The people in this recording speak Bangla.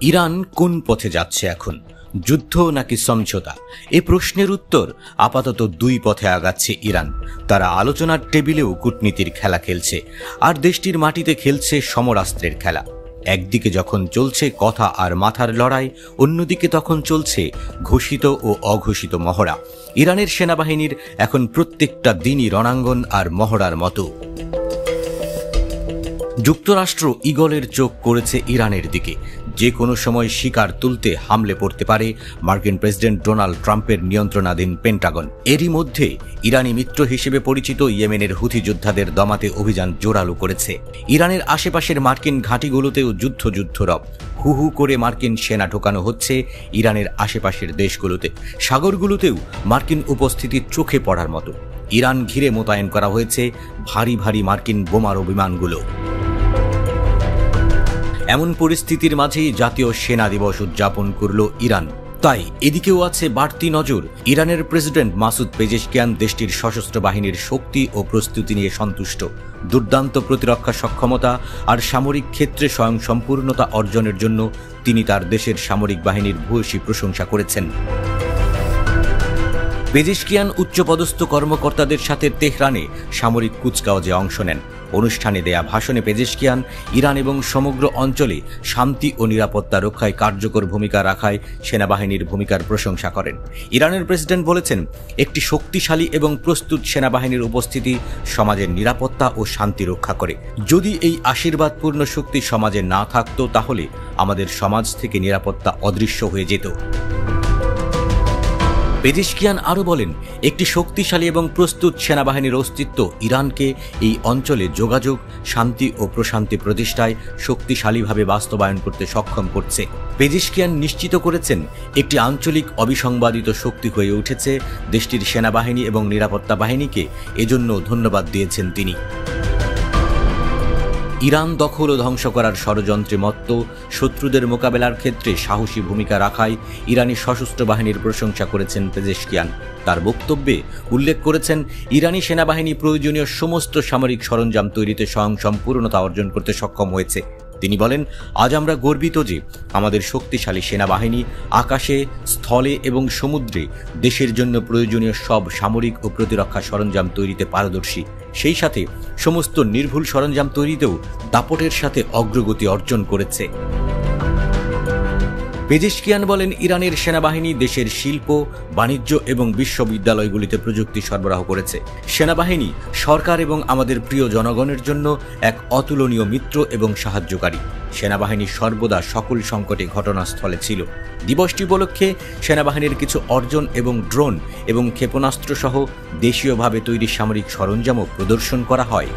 ইরান কোন পথে যাচ্ছে এখন, যুদ্ধ নাকি সমঝোতা? এ প্রশ্নের উত্তর আপাতত দুই পথে আগাচ্ছে ইরান। তারা আলোচনার টেবিলেও কূটনীতির খেলা খেলছে, আর দেশটির মাটিতে খেলছে সমরাস্ত্রের খেলা। একদিকে যখন চলছে কথা আর মাথার লড়াই, অন্যদিকে তখন চলছে ঘোষিত ও অঘোষিত মহড়া। ইরানের সেনাবাহিনীর এখন প্রত্যেকটা দিনই রণাঙ্গন আর মহড়ার মতো। যুক্তরাষ্ট্র ঈগলের চোখ করেছে ইরানের দিকে। যে কোনো সময় শিকার তুলতে হামলে পড়তে পারে মার্কিন প্রেসিডেন্ট ডোনাল্ড ট্রাম্পের নিয়ন্ত্রণাধীন পেন্টাগন। এরই মধ্যে ইরানি মিত্র হিসেবে পরিচিত ইয়েমেনের হুথি যোদ্ধাদের দমাতে অভিযান জোরালো করেছে। ইরানের আশেপাশের মার্কিন ঘাঁটিগুলোতেও যুদ্ধরব। হু হু করে মার্কিন সেনা ঢোকানো হচ্ছে ইরানের আশেপাশের দেশগুলোতে। সাগরগুলোতেও মার্কিন উপস্থিতি চোখে পড়ার মতো। ইরান ঘিরে মোতায়েন করা হয়েছে ভারী ভারী মার্কিন বোমারু বিমানগুলো। এমন পরিস্থিতির মাঝেই জাতীয় সেনা দিবস উদযাপন করল ইরান। তাই এদিকেও আছে বাড়তি নজর। ইরানের প্রেসিডেন্ট মাসুদ পেজেশকিয়ান দেশটির সশস্ত্র বাহিনীর শক্তি ও প্রস্তুতি নিয়ে সন্তুষ্ট। দুর্দান্ত প্রতিরক্ষা সক্ষমতা আর সামরিক ক্ষেত্রে স্বয়ংসম্পূর্ণতা অর্জনের জন্য তিনি তার দেশের সামরিক বাহিনীর ভূয়সী প্রশংসা করেছেন। পেজেশকিয়ান উচ্চপদস্থ কর্মকর্তাদের সাথে তেহরানে সামরিক কুচকাওয়াজে অংশ নেন। অনুষ্ঠানে দেয়া ভাষণে পেজেশকিয়ান ইরান এবং সমগ্র অঞ্চলে শান্তি ও নিরাপত্তা রক্ষায় কার্যকর ভূমিকা রাখায় সেনাবাহিনীর ভূমিকার প্রশংসা করেন। ইরানের প্রেসিডেন্ট বলেছেন, একটি শক্তিশালী এবং প্রস্তুত সেনাবাহিনীর উপস্থিতি সমাজের নিরাপত্তা ও শান্তি রক্ষা করে। যদি এই আশীর্বাদপূর্ণ শক্তি সমাজে না থাকত, তাহলে আমাদের সমাজ থেকে নিরাপত্তা অদৃশ্য হয়ে যেত। পেজেশকিয়ান আরও বলেন, একটি শক্তিশালী এবং প্রস্তুত সেনাবাহিনীর অস্তিত্ব ইরানকে এই অঞ্চলে যোগাযোগ, শান্তি ও প্রশান্তি প্রতিষ্ঠায় শক্তিশালীভাবে বাস্তবায়ন করতে সক্ষম করছে। পেজেশকিয়ান নিশ্চিত করেছেন, একটি আঞ্চলিক অবিসংবাদিত শক্তি হয়ে উঠেছে দেশটির সেনাবাহিনী এবং নিরাপত্তা বাহিনীকে। এজন্য ধন্যবাদ দিয়েছেন তিনি। ইরান দখল ও ধ্বংস করার ষড়যন্ত্রে মত্ত, শত্রুদের মোকাবেলার ক্ষেত্রে সাহসী ভূমিকা রাখায় ইরানি সশস্ত্র বাহিনীর প্রশংসা করেছেন পেজেশকিয়ান। তার বক্তব্যে উল্লেখ করেছেন, ইরানি সেনাবাহিনী প্রয়োজনীয় সমস্ত সামরিক সরঞ্জাম তৈরিতে স্বয়ংসম্পূর্ণতা অর্জন করতে সক্ষম হয়েছে। তিনি বলেন, আজ আমরা গর্বিত যে আমাদের শক্তিশালী সেনাবাহিনী আকাশে, স্থলে এবং সমুদ্রে দেশের জন্য প্রয়োজনীয় সব সামরিক ও প্রতিরক্ষা সরঞ্জাম তৈরিতে পারদর্শী। সেই সাথে সমস্ত নির্ভুল সরঞ্জাম তৈরিতেও দাপটের সাথে অগ্রগতি অর্জন করেছে। পেজেশকিয়ান বলেন, ইরানের সেনাবাহিনী দেশের শিল্প, বাণিজ্য এবং বিশ্ববিদ্যালয়গুলিতে প্রযুক্তি সরবরাহ করেছে। সেনাবাহিনী সরকার এবং আমাদের প্রিয় জনগণের জন্য এক অতুলনীয় মিত্র এবং সাহায্যকারী। সেনাবাহিনী সর্বদা সকল সংকটে ঘটনাস্থলে ছিল। দিবসটি উপলক্ষে সেনাবাহিনীর কিছু অর্জন এবং ড্রোন এবং ক্ষেপণাস্ত্র সহ দেশীয়ভাবে তৈরি সামরিক সরঞ্জামও প্রদর্শন করা হয়।